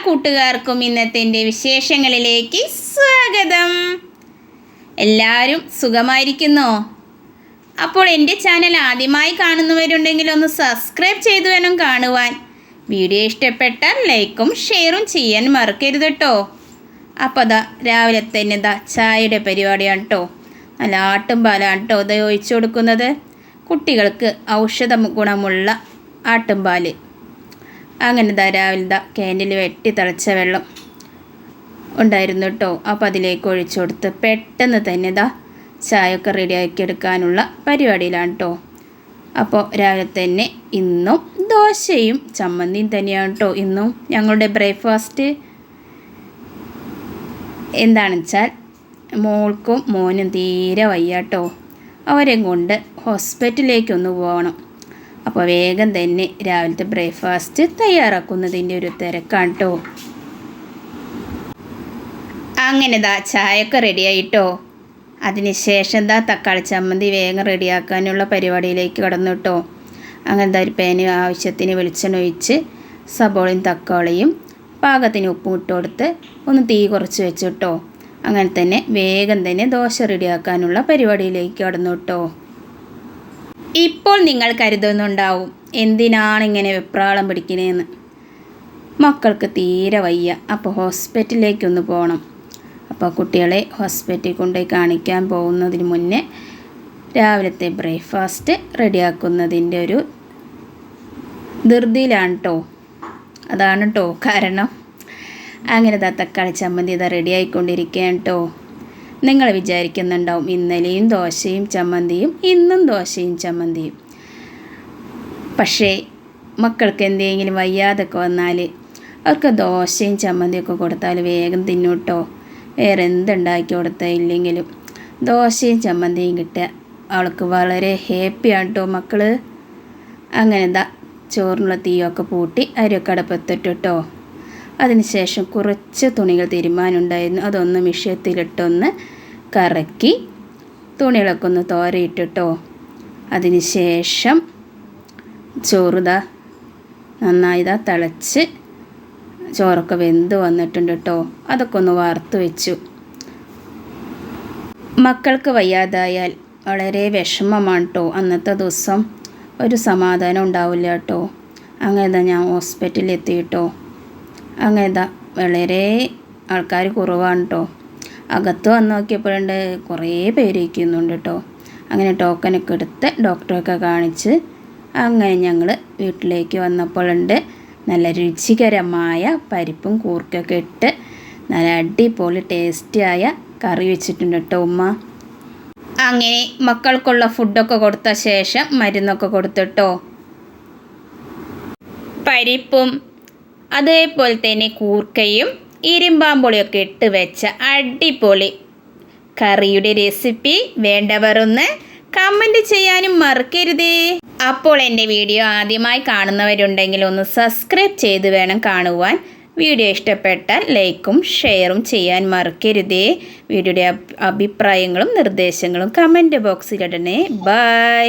കൂട്ടുകാർക്കും ഇന്നത്തെ എൻ്റെ വിശേഷങ്ങളിലേക്ക് സ്വാഗതം. എല്ലാവരും സുഖമായിരിക്കുന്നോ? അപ്പോൾ എൻ്റെ ചാനൽ ആദ്യമായി കാണുന്നവരുണ്ടെങ്കിൽ ഒന്ന് സബ്സ്ക്രൈബ് ചെയ്തു വേണം കാണുവാൻ. വീഡിയോ ഇഷ്ടപ്പെട്ടാൽ ലൈക്കും ഷെയറും ചെയ്യാൻ മറക്കരുത് കേട്ടോ. അപ്പോൾ രാവിലെ തന്നെ ചായയുടെ പരിപാടിയാണ് കേട്ടോ. നല്ല ആട്ടും പാലാണ് കേട്ടോ ഇത് ഒഴിച്ചു കൊടുക്കുന്നത്. കുട്ടികൾക്ക് ഔഷധ ഗുണമുള്ള ആട്ടുംപാൽ. അങ്ങനെ രാവിലെ ക്യാൻഡിൽ വെട്ടി തിളച്ച വെള്ളം ഉണ്ടായിരുന്നു കേട്ടോ. അപ്പോൾ അതിലേക്ക് ഒഴിച്ചു കൊടുത്ത് പെട്ടെന്ന് തന്നെ ചായയൊക്കെ റെഡിയാക്കി എടുക്കാനുള്ള പരിപാടിയിലാണ് കേട്ടോ. അപ്പോൾ രാവിലെ തന്നെ ഇന്നും ദോശയും ചമ്മന്തിയും തന്നെയാണ് കേട്ടോ ഇന്നും ഞങ്ങളുടെ ബ്രേക്ക്ഫാസ്റ്റ്. എന്താണെന്ന് വെച്ചാൽ മോൾക്കും മോനും തീരെ വയ്യ കേട്ടോ. അവരെയും കൊണ്ട് ഹോസ്പിറ്റലിലേക്കൊന്ന് പോകണം. അപ്പോൾ വേഗം തന്നെ രാവിലത്തെ ബ്രേക്ക്ഫാസ്റ്റ് തയ്യാറാക്കുന്നതിൻ്റെ ഒരു തിരക്കാണ് കേട്ടോ. അങ്ങനെ ചായയൊക്കെ റെഡിയായിട്ടോ. അതിനുശേഷം തക്കാളി ചമ്മന്തി വേഗം റെഡിയാക്കാനുള്ള പരിപാടിയിലേക്ക് കടന്നു കേട്ടോ. അങ്ങനെ ഒരു പാന് ആവശ്യത്തിന് വെളിച്ചെണ്ണ ഒഴിച്ച് സബോളയും തക്കാളിയും പാകത്തിന് ഉപ്പും ഇട്ട് കൊടുത്ത് ഒന്ന് തീ കുറച്ച് വെച്ചു കേട്ടോ. അങ്ങനെ തന്നെ വേഗം തന്നെ ദോശ റെഡിയാക്കാനുള്ള പരിപാടിയിലേക്ക് കടന്നു കേട്ടോ. ഇപ്പോൾ നിങ്ങൾ കരുതുന്നുണ്ടാവും എന്തിനാണ് ഇങ്ങനെ വെപ്രാളം പിടിക്കണേന്ന്. മക്കൾക്ക് തീരെ വയ്യ, അപ്പോൾ ഹോസ്പിറ്റലിലേക്കൊന്ന് പോകണം. അപ്പോൾ കുട്ടികളെ ഹോസ്പിറ്റലിൽ കൊണ്ടുപോയി കാണിക്കാൻ പോകുന്നതിന് മുന്നേ രാവിലത്തെ ബ്രേക്ക്ഫാസ്റ്റ് റെഡിയാക്കുന്നതിൻ്റെ ഒരു ധൃതിയിലാണ് കേട്ടോ. അതാണ് കേട്ടോ കാരണം. അങ്ങനെ തക്കാളി ചമ്മന്തി റെഡിയായിക്കൊണ്ടിരിക്കുകയാണ് കേട്ടോ. നിങ്ങൾ വിചാരിക്കുന്നുണ്ടാവും ഇന്നലെയും ദോശയും ചമ്മന്തിയും ഇന്നും ദോശയും ചമ്മന്തിയും. പക്ഷേ മക്കൾക്ക് എന്തെങ്കിലും വയ്യാതൊക്കെ വന്നാൽ അവർക്ക് ദോശയും ചമ്മന്തിയൊക്കെ കൊടുത്താൽ വേഗം തിന്നും കേട്ടോ. വേറെ എന്തുണ്ടാക്കി കൊടുത്താൽ ഇല്ലെങ്കിലും ദോശയും ചമ്മന്തിയും കിട്ടുക അവൾക്ക് വളരെ ഹാപ്പിയാണ് കേട്ടോ മക്കൾ. അങ്ങനെ ചോറിനുള്ള തീയൊക്കെ പൂട്ടി അരിയൊക്കെ അടുപ്പത്തിട്ട് കേട്ടോ. അതിനുശേഷം കുറച്ച് തുണികൾ തിരുമ്മാനുണ്ടായിരുന്നു. അതൊന്ന് മിഷ്യത്തിലിട്ടൊന്ന് കറക്കി തുണികളൊക്കെ ഒന്ന് തോരയിട്ടിട്ടോ. അതിനുശേഷം ചോറ് നന്നായി തിളച്ച് ചോറൊക്കെ വെന്ത് വന്നിട്ടുണ്ട് കേട്ടോ. അതൊക്കെ ഒന്ന് വാർത്ത് വെച്ചു. മക്കൾക്ക് വയ്യാതായാൽ വളരെ വിഷമമാണ് കേട്ടോ. അന്നത്തെ ദിവസം ഒരു സമാധാനം ഉണ്ടാവില്ല കേട്ടോ. അങ്ങനെ ഞാൻ ഹോസ്പിറ്റലിൽ എത്തി കേട്ടോ. അങ്ങനെ വളരെ ആൾക്കാർ കുറവാണ് കേട്ടോ. അകത്ത് വന്ന് നോക്കിയപ്പോഴുണ്ട് കുറേ പേര് ഇരിക്കുന്നുണ്ട് കേട്ടോ. അങ്ങനെ ടോക്കനൊക്കെ എടുത്ത് ഡോക്ടറൊക്കെ കാണിച്ച് അങ്ങനെ ഞങ്ങൾ വീട്ടിലേക്ക് വന്നപ്പോഴുണ്ട് നല്ല രുചികരമായ പരിപ്പും കൂർക്കൊക്കെ ഇട്ട് നല്ല അടിപൊളി ടേസ്റ്റിയായ കറി വെച്ചിട്ടുണ്ട് കേട്ടോ ഉമ്മ. അങ്ങനെ മക്കൾക്കുള്ള ഫുഡൊക്കെ കൊടുത്ത ശേഷം മരുന്നൊക്കെ കൊടുത്തിട്ടോ. പരിപ്പും അതേപോലെ തന്നെ കൂർക്കയും ഇരുമ്പാമ്പുളിയൊക്കെ ഇട്ട് വെച്ച അടിപൊളി കറിയുടെ റെസിപ്പി വേണ്ടവർ ഒന്ന് കമൻറ്റ് ചെയ്യാനും മറക്കരുതേ. അപ്പോൾ എൻ്റെ വീഡിയോ ആദ്യമായി കാണുന്നവരുണ്ടെങ്കിൽ ഒന്ന് സബ്സ്ക്രൈബ് ചെയ്ത് വേണം കാണുവാൻ. വീഡിയോ ഇഷ്ടപ്പെട്ടാൽ ലൈക്കും ഷെയറും ചെയ്യാൻ മറക്കരുതേ. വീഡിയോയുടെ അഭിപ്രായങ്ങളും നിർദ്ദേശങ്ങളും കമൻറ്റ് ബോക്സിലിടണേ. ബൈ.